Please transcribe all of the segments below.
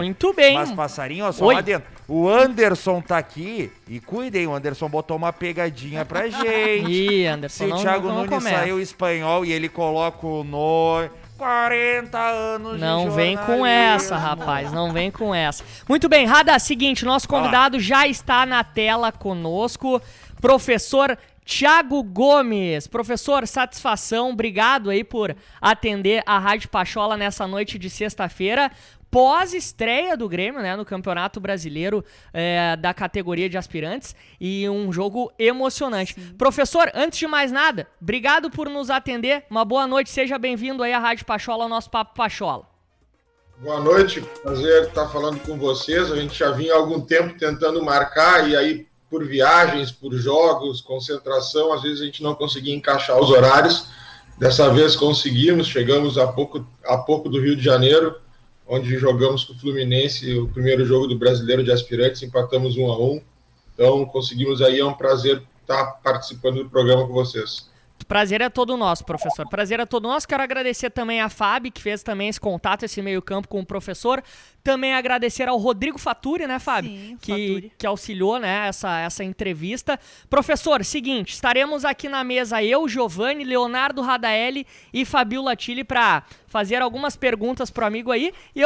Muito bem. Mas, passarinho, ó, só lá dentro. O Anderson tá aqui e cuidem, o Anderson botou uma pegadinha pra gente. Ih, Anderson, Se o Thiago Nunes saiu espanhol e ele coloca o no 40 anos de Não vem com jornalismo. essa, rapaz, não vem com essa. Muito bem, Rada, seguinte, nosso convidado já está na tela conosco, professor Thiago Gomes. Professor, satisfação, obrigado aí por atender a Rádio Pachola nessa noite de sexta-feira. Pós-estreia do Grêmio, né, no Campeonato Brasileiro da categoria de aspirantes e um jogo emocionante. Sim. Professor, antes de mais nada, obrigado por nos atender, uma boa noite, seja bem-vindo aí à Rádio Pachola, ao nosso Papo Pachola. Boa noite, prazer estar falando com vocês, a gente já vinha há algum tempo tentando marcar e aí por viagens, por jogos, concentração, às vezes a gente não conseguia encaixar os horários, dessa vez conseguimos, chegamos há pouco do Rio de Janeiro, onde jogamos com o Fluminense o primeiro jogo do Brasileiro de Aspirantes, empatamos 1-1. Então, conseguimos aí, é um prazer estar participando do programa com vocês. Prazer é todo nosso, professor. Prazer é todo nosso. Quero agradecer também a Fábio, que fez também esse contato, esse meio-campo com o professor. Também agradecer ao Rodrigo Faturi, né, Fábio? Sim, que auxiliou, né, essa entrevista. Professor, seguinte, estaremos aqui na mesa eu, Giovanni, Leonardo Radaelli e Fabiola Tilly para fazer algumas perguntas pro amigo aí. E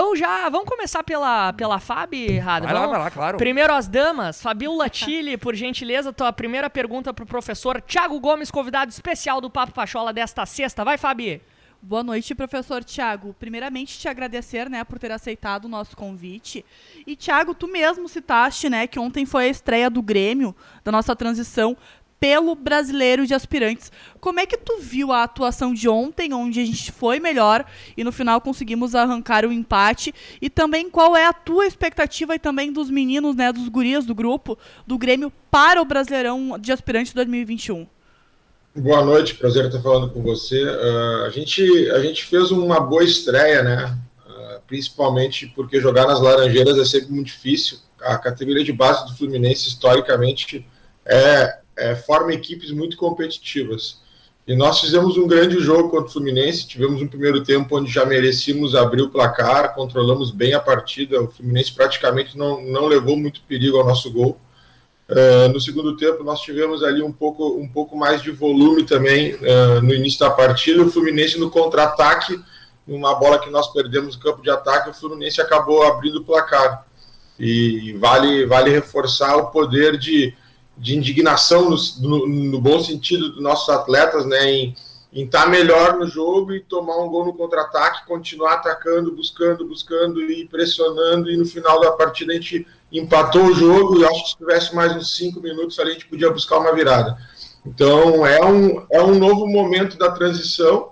vamos começar pela Fábio, Rada? Vai lá, claro. Primeiro as damas. Fabiola Tilly, por gentileza, tua primeira pergunta pro professor Thiago Gomes, convidado especial do Papo Pachola desta sexta. Vai, Fabi. Boa noite, professor Thiago. Primeiramente, te agradecer, né, por ter aceitado o nosso convite. E, Thiago, tu mesmo citaste, né, que ontem foi a estreia do Grêmio, da nossa transição pelo Brasileiro de Aspirantes. Como é que tu viu a atuação de ontem, onde a gente foi melhor e no final conseguimos arrancar o empate? E também qual é a tua expectativa e também dos meninos, né, dos gurias do grupo, do Grêmio para o Brasileirão de Aspirantes 2021? Boa noite, prazer estar falando com você. A gente fez uma boa estreia, né? Principalmente porque jogar nas Laranjeiras é sempre muito difícil. A categoria de base do Fluminense, historicamente, forma equipes muito competitivas. E nós fizemos um grande jogo contra o Fluminense, tivemos um primeiro tempo onde já merecíamos abrir o placar, controlamos bem a partida, o Fluminense praticamente não levou muito perigo ao nosso gol. No segundo tempo nós tivemos ali um pouco mais de volume também no início da partida, o Fluminense no contra-ataque, numa bola que nós perdemos no campo de ataque, o Fluminense acabou abrindo o placar. E vale reforçar o poder de indignação no bom sentido dos nossos atletas, né, em estar melhor no jogo e tomar um gol no contra-ataque, continuar atacando, buscando e pressionando, e no final da partida a gente empatou o jogo, e acho que se tivesse mais uns 5 minutos ali a gente podia buscar uma virada. Então é um novo momento da transição,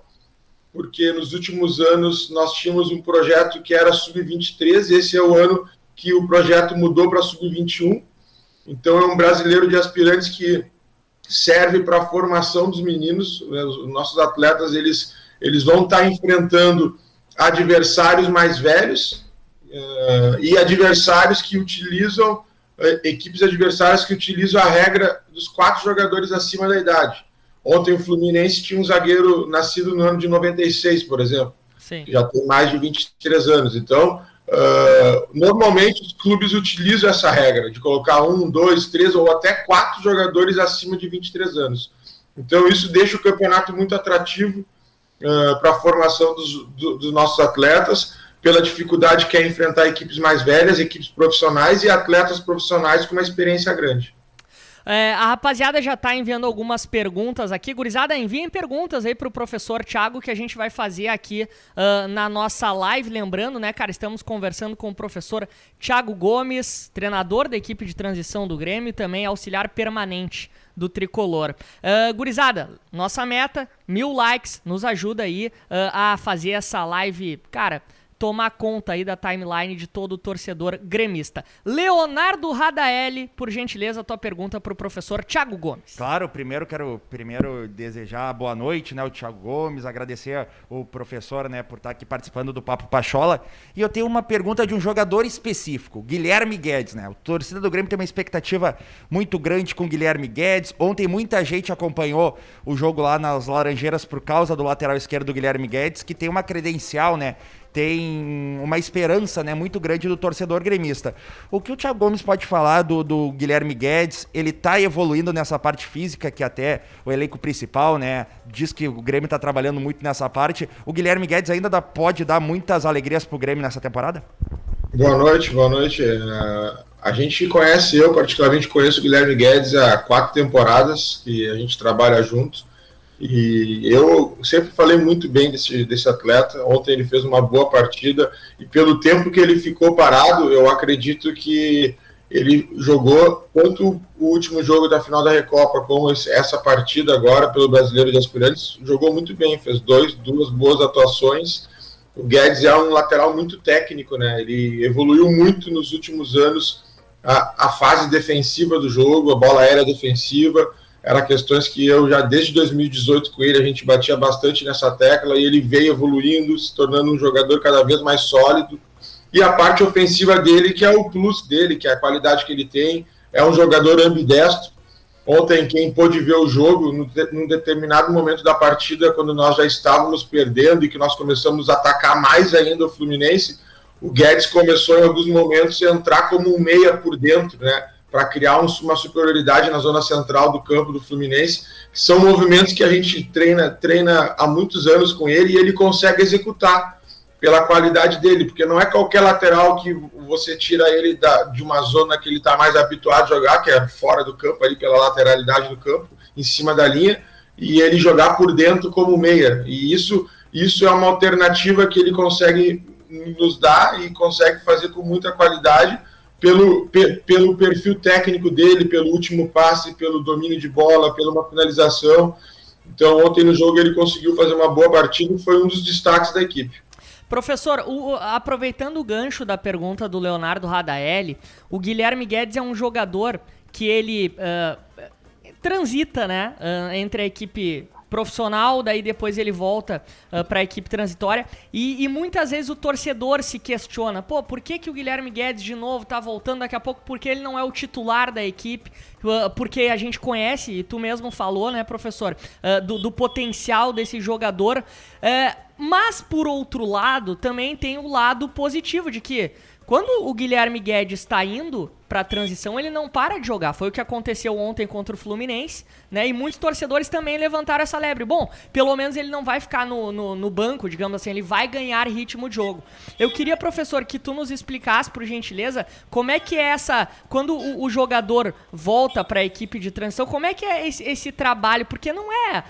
porque nos últimos anos nós tínhamos um projeto que era sub-23, esse é o ano que o projeto mudou para sub-21, então é um brasileiro de aspirantes que serve para a formação dos meninos, né? Os nossos atletas eles vão estar enfrentando adversários mais velhos e adversários que utilizam, equipes adversárias que utilizam a regra dos 4 jogadores acima da idade. Ontem o Fluminense tinha um zagueiro nascido no ano de 96, por exemplo. Sim. Que já tem mais de 23 anos. Então, normalmente os clubes utilizam essa regra de colocar 1, 2, 3 ou até 4 jogadores acima de 23 anos. Então isso deixa o campeonato muito atrativo para a formação dos nossos atletas, pela dificuldade que é enfrentar equipes mais velhas, equipes profissionais e atletas profissionais com uma experiência grande. A rapaziada já tá enviando algumas perguntas aqui. Gurizada, enviem perguntas aí pro professor Thiago, que a gente vai fazer aqui na nossa live. Lembrando, né, cara, estamos conversando com o professor Thiago Gomes, treinador da equipe de transição do Grêmio e também auxiliar permanente do Tricolor. Gurizada, nossa meta, 1000 likes, nos ajuda aí a fazer essa live, cara, tomar conta aí da timeline de todo o torcedor gremista. Leonardo Radaelli, por gentileza, tua pergunta para o professor Thiago Gomes. Claro, quero desejar boa noite, né, o Thiago Gomes, agradecer o professor, né, por estar aqui participando do Papo Pachola. E eu tenho uma pergunta de um jogador específico, Guilherme Guedes, né? A torcida do Grêmio tem uma expectativa muito grande com o Guilherme Guedes. Ontem muita gente acompanhou o jogo lá nas Laranjeiras por causa do lateral esquerdo do Guilherme Guedes, que tem uma credencial, né, tem uma esperança, né, muito grande do torcedor gremista. O que o Thiago Gomes pode falar do Guilherme Guedes? Ele está evoluindo nessa parte física, que até o elenco principal, né, diz que o Grêmio está trabalhando muito nessa parte. O Guilherme Guedes ainda pode dar muitas alegrias para o Grêmio nessa temporada? Boa noite, boa noite. A gente conhece, eu particularmente conheço o Guilherme Guedes há 4 temporadas que a gente trabalha junto. E eu sempre falei muito bem desse atleta. Ontem ele fez uma boa partida e pelo tempo que ele ficou parado, eu acredito que ele jogou tanto o último jogo da final da Recopa como essa partida agora pelo Brasileiro de Aspirantes, jogou muito bem, fez duas boas atuações. O Guedes é um lateral muito técnico, né? Ele evoluiu muito nos últimos anos a fase defensiva do jogo, a bola aérea defensiva. Eram questões que eu já desde 2018 com ele, a gente batia bastante nessa tecla e ele veio evoluindo, se tornando um jogador cada vez mais sólido. E a parte ofensiva dele, que é o plus dele, que é a qualidade que ele tem, é um jogador ambidestro. Ontem, quem pôde ver o jogo, num determinado momento da partida, quando nós já estávamos perdendo e que nós começamos a atacar mais ainda o Fluminense, o Guedes começou em alguns momentos a entrar como um meia por dentro, né? Para criar uma superioridade na zona central do campo do Fluminense, que são movimentos que a gente treina há muitos anos com ele e ele consegue executar pela qualidade dele, porque não é qualquer lateral que você tira ele de uma zona que ele está mais habituado a jogar, que é fora do campo, ali pela lateralidade do campo, em cima da linha, e ele jogar por dentro como meia. E isso é uma alternativa que ele consegue nos dar e consegue fazer com muita qualidade, pelo perfil técnico dele, pelo último passe, pelo domínio de bola, pela uma finalização. Então, ontem no jogo ele conseguiu fazer uma boa partida e foi um dos destaques da equipe. Professor, aproveitando o gancho da pergunta do Leonardo Radaelli, o Guilherme Guedes é um jogador que ele transita, né, entre a equipe profissional, daí depois ele volta para a equipe transitória e muitas vezes o torcedor se questiona, por que o Guilherme Guedes de novo tá voltando daqui a pouco, porque ele não é o titular da equipe, porque a gente conhece, e tu mesmo falou, né, professor, do potencial desse jogador, mas por outro lado também tem o lado positivo de que quando o Guilherme Guedes está indo para a transição, ele não para de jogar. Foi o que aconteceu ontem contra o Fluminense, né? E muitos torcedores também levantaram essa lebre. Bom, pelo menos ele não vai ficar no banco, digamos assim, ele vai ganhar ritmo de jogo. Eu queria, professor, que tu nos explicasse, por gentileza, como é que é essa... Quando o jogador volta para a equipe de transição, como é que é esse trabalho? Porque não é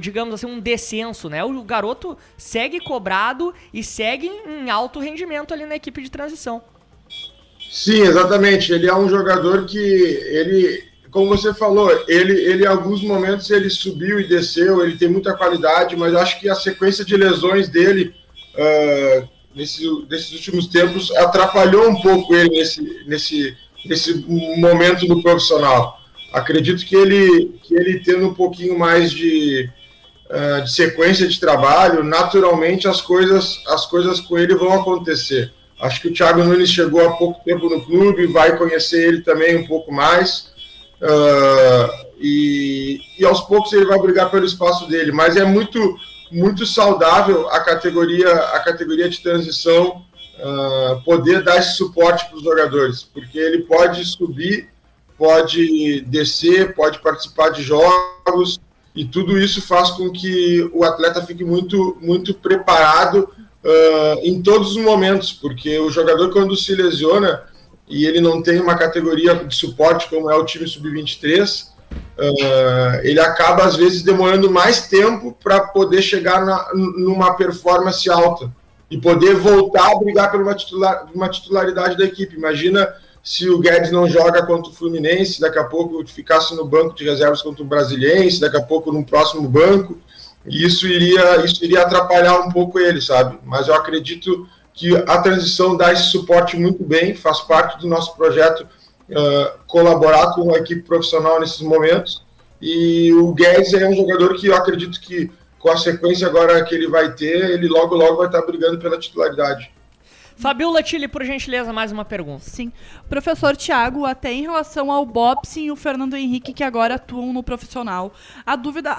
digamos assim, um descenso, né? O garoto segue cobrado e segue em alto rendimento ali na equipe de transição. Sim, exatamente. Ele é um jogador que ele, como você falou, ele em alguns momentos ele subiu e desceu, ele tem muita qualidade, mas acho que a sequência de lesões dele nesses últimos tempos atrapalhou um pouco ele nesse momento do profissional. Acredito que ele tendo um pouquinho mais de sequência de trabalho, naturalmente as coisas com ele vão acontecer. Acho que o Thiago Nunes chegou há pouco tempo no clube, vai conhecer ele também um pouco mais, e aos poucos ele vai brigar pelo espaço dele, mas é muito, muito saudável a categoria de transição poder dar esse suporte para os jogadores, porque ele pode subir, pode descer, pode participar de jogos, e tudo isso faz com que o atleta fique muito, muito preparado em todos os momentos, porque o jogador, quando se lesiona e ele não tem uma categoria de suporte como é o time sub-23, ele acaba às vezes demorando mais tempo para poder chegar numa performance alta e poder voltar a brigar por uma titularidade da equipe. Imagina se o Guedes não joga contra o Fluminense, daqui a pouco ficasse no banco de reservas contra o Brasiliense, daqui a pouco no próximo banco. E isso iria atrapalhar um pouco ele, sabe? Mas eu acredito que a transição dá esse suporte muito bem, faz parte do nosso projeto colaborar com a equipe profissional nesses momentos. E o Guedes é um jogador que eu acredito que, com a sequência agora que ele vai ter, ele logo vai estar brigando pela titularidade. Fabiola Tille, por gentileza, mais uma pergunta. Sim. Professor Thiago, até em relação ao Bobson e o Fernando Henrique, que agora atuam no profissional, a dúvida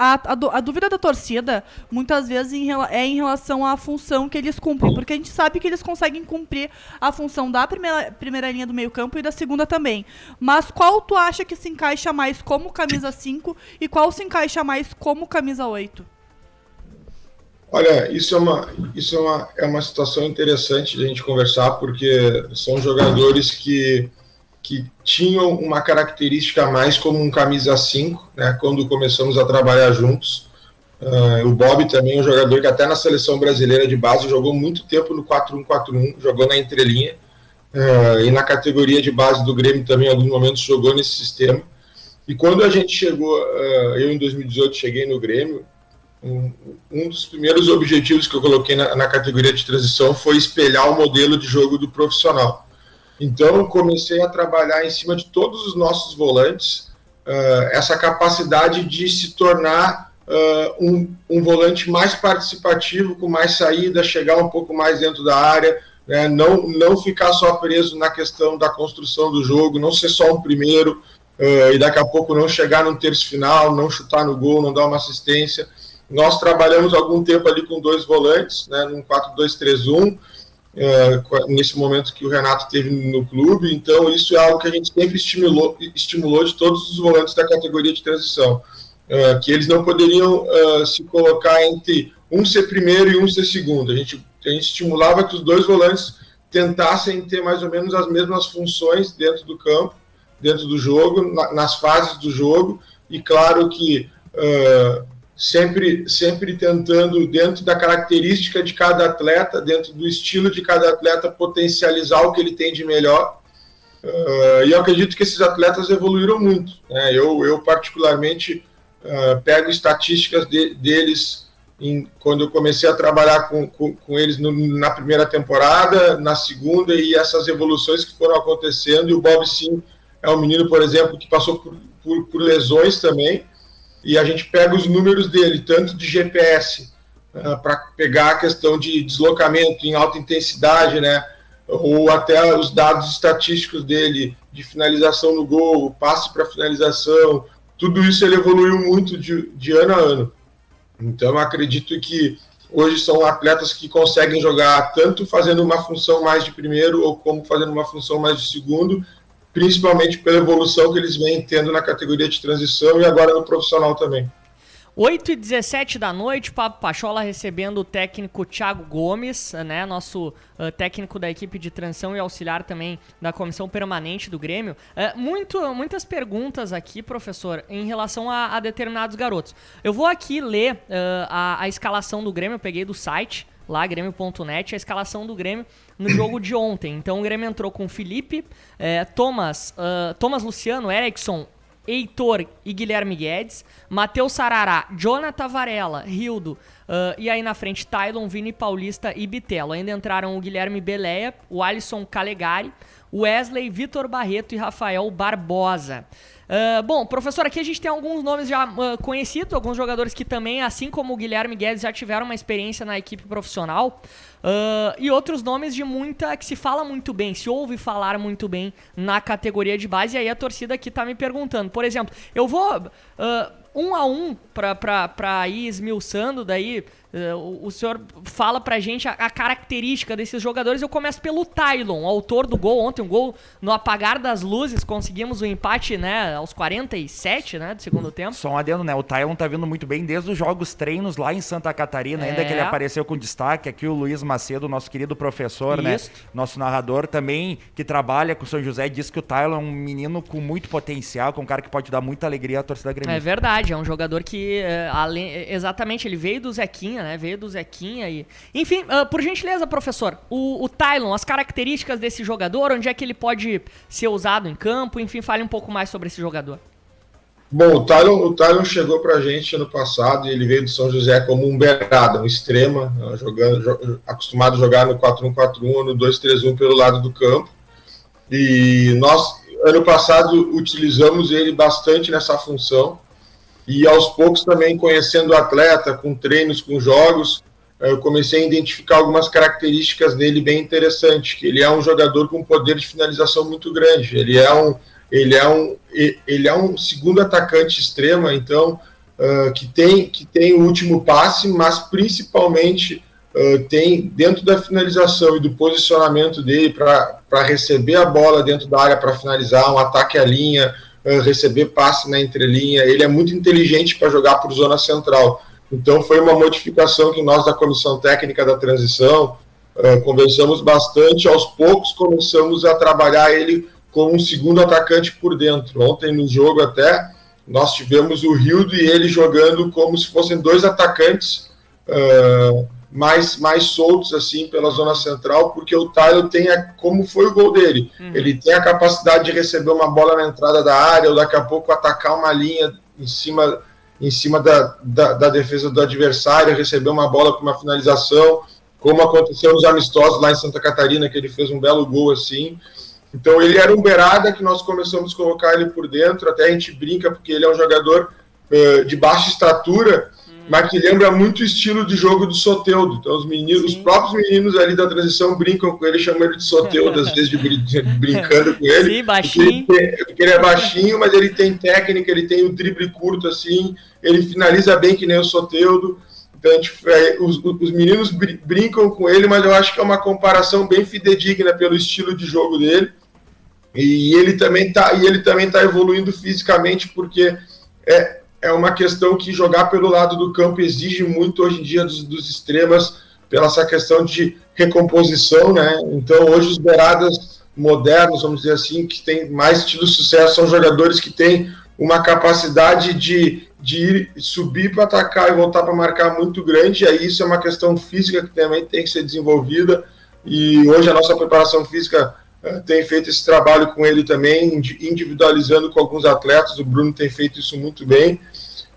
da torcida, muitas vezes, é em relação à função que eles cumprem, porque a gente sabe que eles conseguem cumprir a função da primeira linha do meio campo e da segunda também. Mas qual tu acha que se encaixa mais como camisa 5 e qual se encaixa mais como camisa 8? Olha, isso é uma situação interessante de a gente conversar, porque são jogadores que tinham uma característica mais como um camisa 5, né, quando começamos a trabalhar juntos. O Bob também é um jogador que até na seleção brasileira de base jogou muito tempo no 4-1-4-1, jogou na entrelinha, e na categoria de base do Grêmio também em alguns momentos jogou nesse sistema. E quando a gente chegou, eu em 2018 cheguei no Grêmio, um dos primeiros objetivos que eu coloquei na categoria de transição foi espelhar o modelo de jogo do profissional. Então, eu comecei a trabalhar em cima de todos os nossos volantes, essa capacidade de se tornar um volante mais participativo, com mais saída, chegar um pouco mais dentro da área, né, não ficar só preso na questão da construção do jogo, não ser só um primeiro, e daqui a pouco não chegar no terço final, não chutar no gol, não dar uma assistência. Nós trabalhamos algum tempo ali com 2 volantes, né, num 4-2-3-1, nesse momento que o Renato teve no clube, então isso é algo que a gente sempre estimulou de todos os volantes da categoria de transição, que eles não poderiam se colocar entre um ser primeiro e um ser segundo. A gente estimulava que os 2 volantes tentassem ter mais ou menos as mesmas funções dentro do campo, dentro do jogo, nas fases do jogo, e claro que sempre tentando, dentro da característica de cada atleta, dentro do estilo de cada atleta, potencializar o que ele tem de melhor. E eu acredito que esses atletas evoluíram muito, né? Eu particularmente pego estatísticas deles quando eu comecei a trabalhar com eles na primeira temporada, na segunda, e essas evoluções que foram acontecendo. E o Bob, sim, é um menino, por exemplo, que passou por lesões também, e a gente pega os números dele, tanto de GPS, para pegar a questão de deslocamento em alta intensidade, né, ou até os dados estatísticos dele, de finalização no gol, passe para finalização, tudo isso ele evoluiu muito de ano a ano. Então, eu acredito que hoje são atletas que conseguem jogar tanto fazendo uma função mais de primeiro ou como fazendo uma função mais de segundo, principalmente pela evolução que eles vêm tendo na categoria de transição e agora no profissional também. 8h17 da noite, Papo Pachola recebendo o técnico Thiago Gomes, né, nosso técnico da equipe de transição e auxiliar também da comissão permanente do Grêmio. Muitas perguntas aqui, professor, em relação a determinados garotos. Eu vou aqui ler a escalação do Grêmio, eu peguei do site, lá, grêmio.net, a escalação do Grêmio no jogo de ontem. Então o Grêmio entrou com Felipe, Thomas Luciano, Erickson, Heitor e Guilherme Guedes, Matheus Sarará, Jonathan Varela, Rildo, e aí na frente Tylon, Vini Paulista e Bitelo. Ainda entraram o Guilherme Beleia, o Alisson Calegari, Wesley, Vitor Barreto e Rafael Barbosa. Bom, professor, aqui a gente tem alguns nomes já conhecidos, alguns jogadores que também, assim como o Guilherme Guedes, já tiveram uma experiência na equipe profissional, e outros nomes que se fala muito bem, se ouve falar muito bem na categoria de base, e aí a torcida aqui tá me perguntando. Por exemplo, eu vou um a um pra ir esmiuçando, daí o senhor fala pra gente a característica desses jogadores. Eu começo pelo Tylon, autor do gol ontem, um gol no apagar das luzes, conseguimos o empate, né, aos 47, né, do segundo tempo. Só um adendo, né, o Tylon tá vindo muito bem desde os jogos treinos lá em Santa Catarina, ainda que ele apareceu com destaque. Aqui o Luiz Macedo, nosso querido professor, né, nosso narrador também, que trabalha com o São José, disse que o Tylon é um menino com muito potencial, com um cara que pode dar muita alegria à torcida gremista. É verdade, é um jogador que, exatamente, ele veio do Zequinha, né? E... Enfim, por gentileza, professor, o Tylon, as características desse jogador, onde é que ele pode ser usado em campo, enfim, fale um pouco mais sobre esse jogador. Bom, o Tylon chegou pra gente ano passado e ele veio do São José como um beirada, um extrema, acostumado a jogar no 4-1-4-1 ou no 2-3-1 pelo lado do campo. E nós, ano passado, utilizamos ele bastante nessa função. E aos poucos também conhecendo o atleta, com treinos, com jogos, eu comecei a identificar algumas características dele bem interessantes, que ele é um jogador com poder de finalização muito grande, ele é um segundo atacante extremo, então, que tem o último passe, mas principalmente tem dentro da finalização e do posicionamento dele para receber a bola dentro da área para finalizar, um ataque à linha, receber passe na entrelinha, ele é muito inteligente para jogar por zona central. Então foi uma modificação que nós da comissão técnica da transição conversamos bastante, aos poucos começamos a trabalhar ele como um segundo atacante por dentro. Ontem no jogo até nós tivemos o Rildo e ele jogando como se fossem dois atacantes mais soltos assim pela zona central, porque o Tyler tem, como foi o gol dele, ele tem a capacidade de receber uma bola na entrada da área ou daqui a pouco atacar uma linha em cima da defesa do adversário, receber uma bola com uma finalização, como aconteceu nos amistosos lá em Santa Catarina, que ele fez um belo gol assim. Então ele era um beirada que nós começamos a colocar ele por dentro, até a gente brinca porque ele é um jogador de baixa estatura, mas que lembra muito o estilo de jogo do Soteldo. Então os próprios meninos ali da transição brincam com ele, chamam ele de Soteldo, às vezes brincando com ele. Sim, baixinho. Porque ele é baixinho, mas ele tem técnica, ele tem um drible curto assim, ele finaliza bem que nem o Soteldo. Então os meninos brincam com ele, mas eu acho que é uma comparação bem fidedigna pelo estilo de jogo dele. E ele também tá evoluindo fisicamente, porque é uma questão que jogar pelo lado do campo exige muito hoje em dia dos extremas, pela essa questão de recomposição, né? Então hoje os beiradas modernos, vamos dizer assim, que tem mais tido sucesso, são jogadores que têm uma capacidade de ir subir para atacar e voltar para marcar muito grande, e aí isso é uma questão física que também tem que ser desenvolvida, e hoje a nossa preparação física tem feito esse trabalho com ele também, individualizando com alguns atletas, o Bruno tem feito isso muito bem.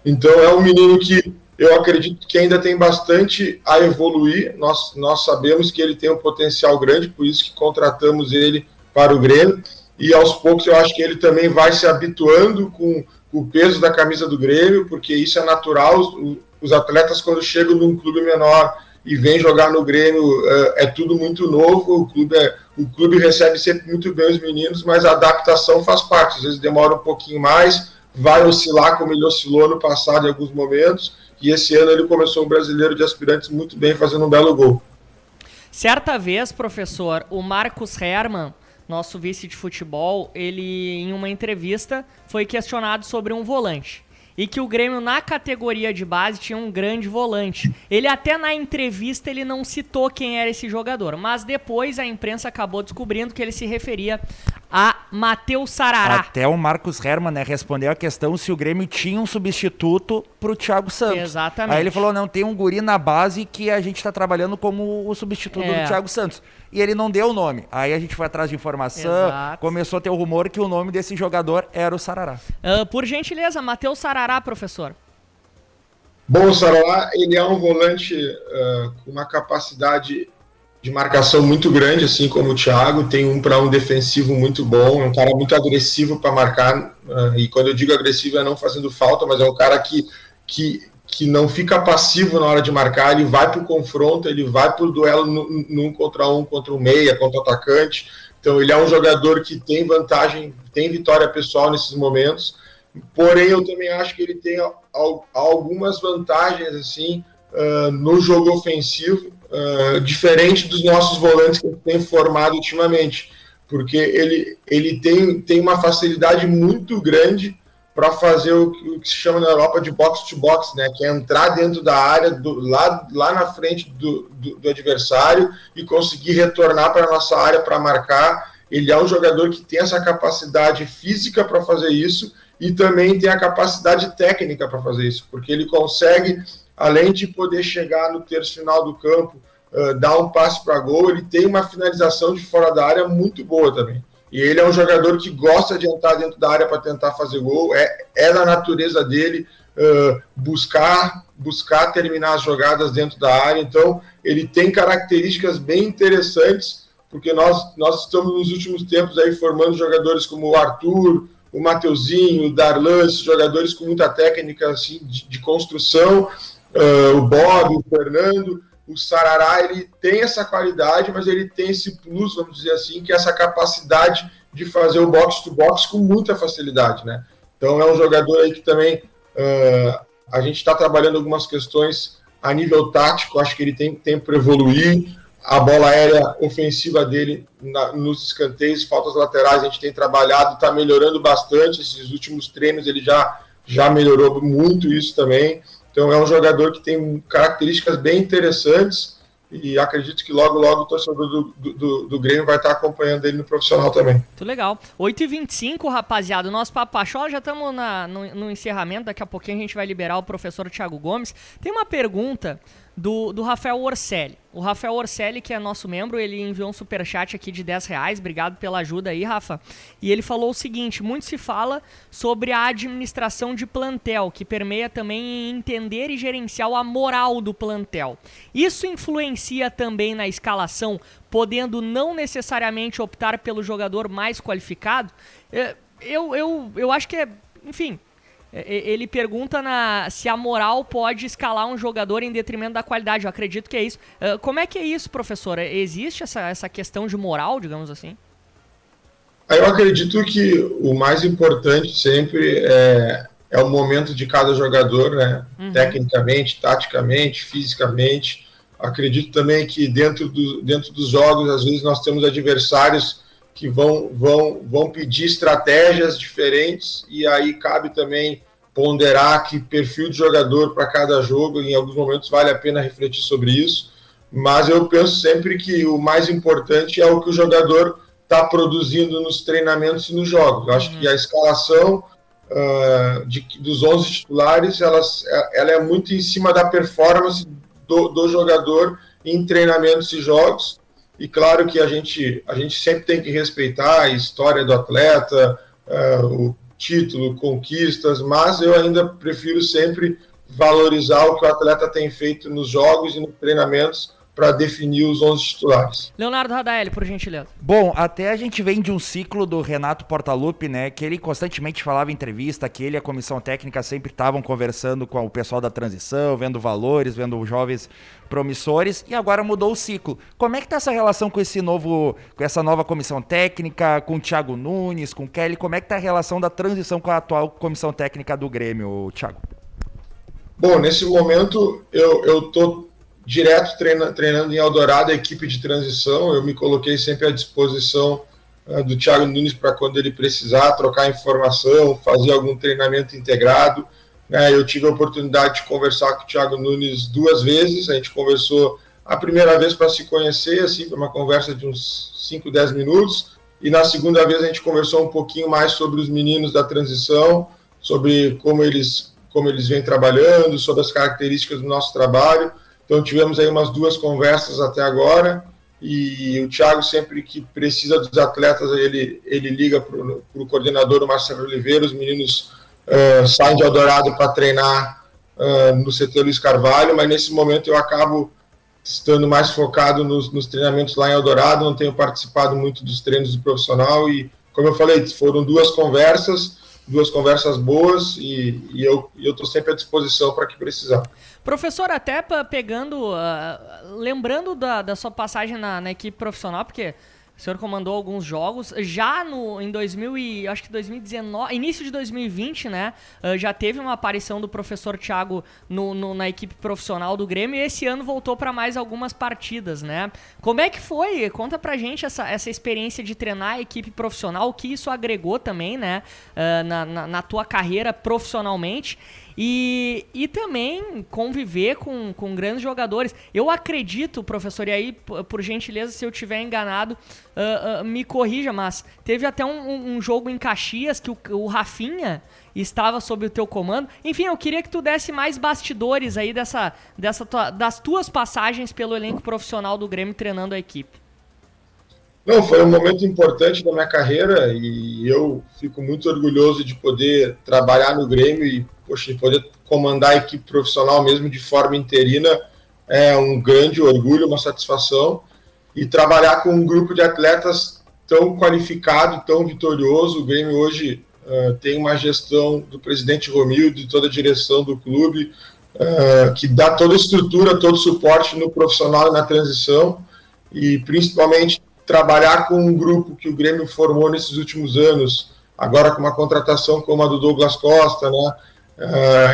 Então é um menino que eu acredito que ainda tem bastante a evoluir, nós sabemos que ele tem um potencial grande, por isso que contratamos ele para o Grêmio, e aos poucos eu acho que ele também vai se habituando com o peso da camisa do Grêmio, porque isso é natural, os atletas quando chegam num clube menor e vêm jogar no Grêmio, é tudo muito novo, o clube recebe sempre muito bem os meninos, mas a adaptação faz parte, às vezes demora um pouquinho mais, vai oscilar como ele oscilou no passado em alguns momentos, e esse ano ele começou o Brasileiro de Aspirantes muito bem, fazendo um belo gol. Certa vez, professor, o Marcos Hermann, nosso vice de futebol, ele em uma entrevista foi questionado sobre um volante. E que o Grêmio na categoria de base tinha um grande volante. Ele até na entrevista ele não citou quem era esse jogador, mas depois a imprensa acabou descobrindo que ele se referia a Matheus Sarará. Até o Marcos Hermann, né, respondeu a questão se o Grêmio tinha um substituto pro Thiago Santos. Exatamente. Aí ele falou, não, tem um guri na base que a gente tá trabalhando como o substituto do Thiago Santos. E ele não deu o nome. Aí a gente foi atrás de informação, começou a ter o rumor que o nome desse jogador era o Sarará. Por gentileza, Matheus Sarará, professor. Bom, o Sarará, ele é um volante com uma capacidade de marcação muito grande, assim como o Thiago, tem um para um defensivo muito bom, é um cara muito agressivo para marcar, e quando eu digo agressivo é não fazendo falta, mas é um cara que não fica passivo na hora de marcar, ele vai para o confronto, ele vai para o duelo num contra um meia, contra o atacante, então ele é um jogador que tem vantagem, tem vitória pessoal nesses momentos, porém eu também acho que ele tem algumas vantagens assim, no jogo ofensivo, diferente dos nossos volantes que ele tem formado ultimamente, porque ele tem uma facilidade muito grande para fazer o que se chama na Europa de box-to-box, né? Que é entrar dentro da área, lá na frente do adversário e conseguir retornar para a nossa área para marcar. Ele é um jogador que tem essa capacidade física para fazer isso e também tem a capacidade técnica para fazer isso, porque ele consegue, além de poder chegar no terço final do campo, dar um passe para gol, ele tem uma finalização de fora da área muito boa também. E ele é um jogador que gosta de entrar dentro da área para tentar fazer gol, é da natureza dele buscar terminar as jogadas dentro da área, então ele tem características bem interessantes, porque nós estamos nos últimos tempos aí formando jogadores como o Arthur, o Mateuzinho, o Darlan, esses jogadores com muita técnica assim, de construção, o Bob, o Fernando, o Sarará, ele tem essa qualidade, mas ele tem esse plus, vamos dizer assim, que é essa capacidade de fazer o box-to-box com muita facilidade, né? Então é um jogador aí que também a gente está trabalhando algumas questões a nível tático, acho que ele tem tempo para evoluir, a bola aérea ofensiva dele nos escanteios, faltas laterais, a gente tem trabalhado, está melhorando bastante, esses últimos treinos ele já melhorou muito isso também. Então é um jogador que tem características bem interessantes e acredito que logo o torcedor do Grêmio vai estar acompanhando ele no profissional também. Muito legal. 8h25, rapaziada, o nosso Papo Pachola, já estamos no encerramento, daqui a pouquinho a gente vai liberar o professor Thiago Gomes. Tem uma pergunta do Rafael Orselli. O Rafael Orselli, que é nosso membro, ele enviou um superchat aqui de R$10. Obrigado pela ajuda aí, Rafa. E ele falou o seguinte: muito se fala sobre a administração de plantel, que permeia também em entender e gerenciar a moral do plantel. Isso influencia também na escalação, podendo não necessariamente optar pelo jogador mais qualificado? Eu acho que é... Enfim... Ele pergunta se a moral pode escalar um jogador em detrimento da qualidade. Eu acredito que é isso. Como é que é isso, professor? Existe essa questão de moral, digamos assim? Eu acredito que o mais importante sempre é o momento de cada jogador, né? Uhum. Tecnicamente, taticamente, fisicamente. Acredito também que dentro dos jogos, às vezes nós temos adversários que vão pedir estratégias diferentes e aí cabe também ponderar que perfil de jogador para cada jogo, em alguns momentos vale a pena refletir sobre isso, mas eu penso sempre que o mais importante é o que o jogador está produzindo nos treinamentos e nos jogos. Eu acho que a escalação dos 11 titulares, ela é muito em cima da performance do jogador em treinamentos e jogos. E claro que a gente sempre tem que respeitar a história do atleta, o título, conquistas, mas eu ainda prefiro sempre valorizar o que o atleta tem feito nos jogos e nos treinamentos para definir os 11 titulares. Leonardo Radaeli, por gentileza. Bom, até a gente vem de um ciclo do Renato Portaluppi, né, que ele constantemente falava em entrevista, que ele e a comissão técnica sempre estavam conversando com o pessoal da transição, vendo valores, vendo jovens promissores, e agora mudou o ciclo. Como é que tá essa relação com essa nova comissão técnica, com o Thiago Nunes, com o Kelly? Como é que tá a relação da transição com a atual comissão técnica do Grêmio, Thiago? Bom, nesse momento eu tô direto treinando em Eldorado a equipe de transição. Eu me coloquei sempre à disposição do Thiago Nunes para quando ele precisar trocar informação, fazer algum treinamento integrado. Eu tive a oportunidade de conversar com o Thiago Nunes 2 vezes. A gente conversou a primeira vez para se conhecer, assim, foi uma conversa de uns 5, 10 minutos. E na segunda vez a gente conversou um pouquinho mais sobre os meninos da transição, sobre como eles vêm trabalhando, sobre as características do nosso trabalho. Então tivemos aí umas 2 conversas até agora, e o Thiago, sempre que precisa dos atletas, ele liga para o coordenador, o Marcelo Oliveira. Os meninos saem de Eldorado para treinar no CT Luiz Carvalho, mas nesse momento eu acabo estando mais focado nos treinamentos lá em Eldorado, não tenho participado muito dos treinos do profissional, e como eu falei, foram 2 conversas boas, e eu estou sempre à disposição para que precisar. Professor, até pegando, lembrando da sua passagem na equipe profissional, porque o senhor comandou alguns jogos, já em 2019, início de 2020, né, já teve uma aparição do professor Thiago na equipe profissional do Grêmio, e esse ano voltou para mais algumas partidas, né? Como é que foi? Conta pra gente essa experiência de treinar a equipe profissional, o que isso agregou também, né, na tua carreira profissionalmente. E também conviver com grandes jogadores. Eu acredito, professor, e aí, por gentileza, se eu estiver enganado, me corrija, mas teve até um jogo em Caxias que o Rafinha estava sob o teu comando. Enfim, eu queria que tu desse mais bastidores aí das tuas passagens pelo elenco profissional do Grêmio treinando a equipe. Não, foi um momento importante da minha carreira, e eu fico muito orgulhoso de poder trabalhar no Grêmio e poder comandar a equipe profissional mesmo de forma interina. É um grande orgulho, uma satisfação, e trabalhar com um grupo de atletas tão qualificado, tão vitorioso. O Grêmio hoje tem uma gestão do presidente Romildo, de toda a direção do clube, que dá toda a estrutura, todo o suporte no profissional e na transição, e principalmente trabalhar com um grupo que o Grêmio formou nesses últimos anos, agora com uma contratação como a do Douglas Costa, né?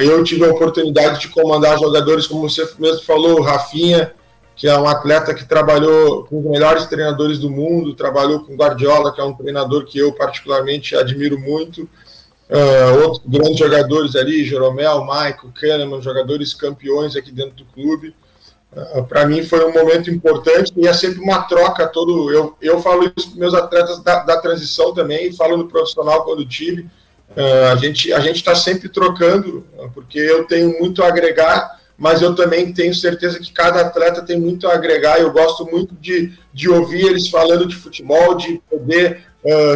Eu tive a oportunidade de comandar jogadores, como você mesmo falou, o Rafinha, que é um atleta que trabalhou com os melhores treinadores do mundo, trabalhou com o Guardiola, que é um treinador que eu particularmente admiro muito. Outros grandes jogadores ali, Jeromel, Michael, Kahneman, jogadores campeões aqui dentro do clube. Para mim foi um momento importante e é sempre uma troca. Eu falo isso para meus atletas da transição também, falo no profissional quando tive. A gente está sempre trocando, porque eu tenho muito a agregar, mas eu também tenho certeza que cada atleta tem muito a agregar. Eu gosto muito de ouvir eles falando de futebol, de poder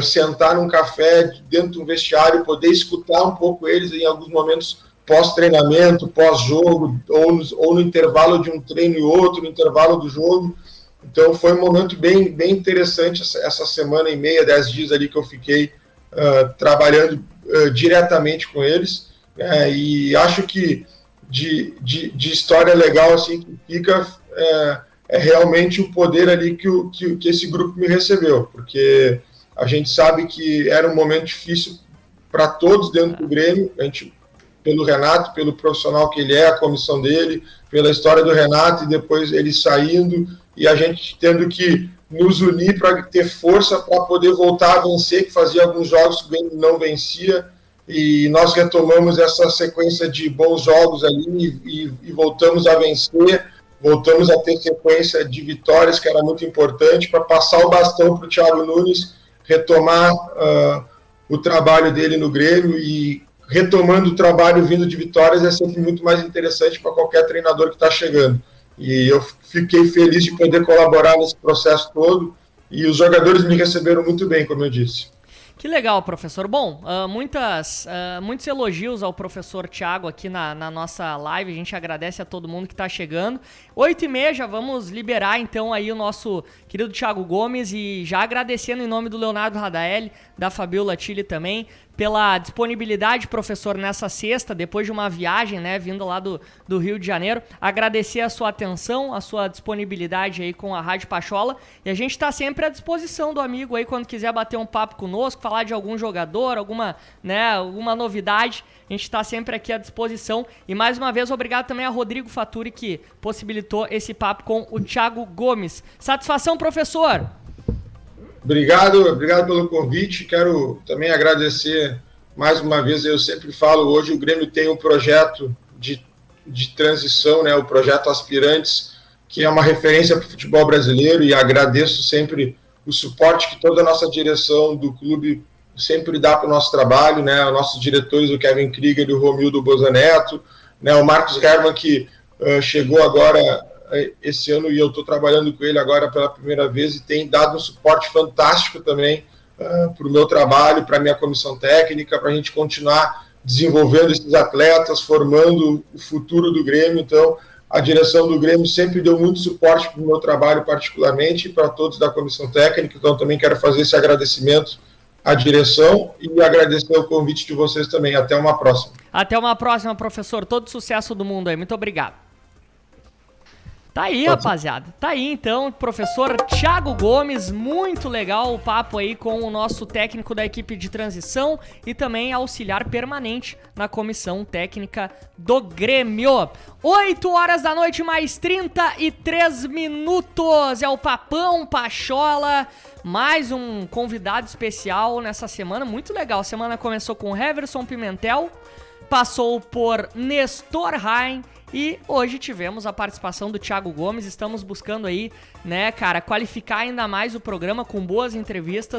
sentar num café dentro de um vestiário, poder escutar um pouco eles em alguns momentos pós-treinamento, pós-jogo, ou no intervalo de um treino e outro, no intervalo do jogo. Então foi um momento bem interessante essa semana e meia, 10 dias ali que eu fiquei trabalhando diretamente com eles, e acho que de história legal assim que fica é realmente o poder ali que esse grupo me recebeu, porque a gente sabe que era um momento difícil para todos dentro do Grêmio, pelo Renato, pelo profissional que ele é, a comissão dele, pela história do Renato e depois ele saindo e a gente tendo que nos unir para ter força para poder voltar a vencer, que fazia alguns jogos que o Grêmio não vencia, e nós retomamos essa sequência de bons jogos ali e voltamos a vencer, voltamos a ter sequência de vitórias, que era muito importante, para passar o bastão para o Thiago Nunes, retomar o trabalho dele no Grêmio, e retomando o trabalho vindo de vitórias é sempre muito mais interessante para qualquer treinador que está chegando. E eu fiquei feliz de poder colaborar nesse processo todo, e os jogadores me receberam muito bem, como eu disse. Que legal, professor. Bom, muitos elogios ao professor Thiago aqui na nossa live. A gente agradece a todo mundo que está chegando. 8h30, já vamos liberar então aí o nosso querido Thiago Gomes, e já agradecendo em nome do Leonardo Radaelli, da Fabiola Tilly também, pela disponibilidade, professor, nessa sexta, depois de uma viagem, né, vindo lá do Rio de Janeiro. Agradecer a sua atenção, a sua disponibilidade aí com a Rádio Pachola, e a gente está sempre à disposição do amigo aí, quando quiser bater um papo conosco, falar de algum jogador, alguma novidade, a gente está sempre aqui à disposição. E mais uma vez, obrigado também a Rodrigo Faturi, que possibilitou esse papo com o Thiago Gomes. Satisfação, professor! Obrigado pelo convite. Quero também agradecer mais uma vez. Eu sempre falo, hoje o Grêmio tem um projeto de transição, né, o projeto Aspirantes, que é uma referência para o futebol brasileiro, e agradeço sempre o suporte que toda a nossa direção do clube sempre dá para o nosso trabalho, né, os nossos diretores, o Kevin Krieger e o Romildo Bozaneto, né, o Marcos Herman, que chegou agora esse ano, e eu estou trabalhando com ele agora pela primeira vez, e tem dado um suporte fantástico também para o meu trabalho, para a minha comissão técnica, para a gente continuar desenvolvendo esses atletas, formando o futuro do Grêmio. Então, a direção do Grêmio sempre deu muito suporte para o meu trabalho particularmente, e para todos da comissão técnica. Então, também quero fazer esse agradecimento à direção e agradecer o convite de vocês também. Até uma próxima. Até uma próxima, professor. Todo sucesso do mundo aí. Muito obrigado. Tá aí, rapaziada. Tá aí, então, professor Thiago Gomes. Muito legal o papo aí com o nosso técnico da equipe de transição e também auxiliar permanente na comissão técnica do Grêmio. 8h da noite, mais 33 minutos. É o Papão Pachola. Mais um convidado especial nessa semana. Muito legal. A semana começou com Heverson Pimentel, passou por Nestor Rain, e hoje tivemos a participação do Thiago Gomes. Estamos buscando aí, né, cara, qualificar ainda mais o programa com boas entrevistas.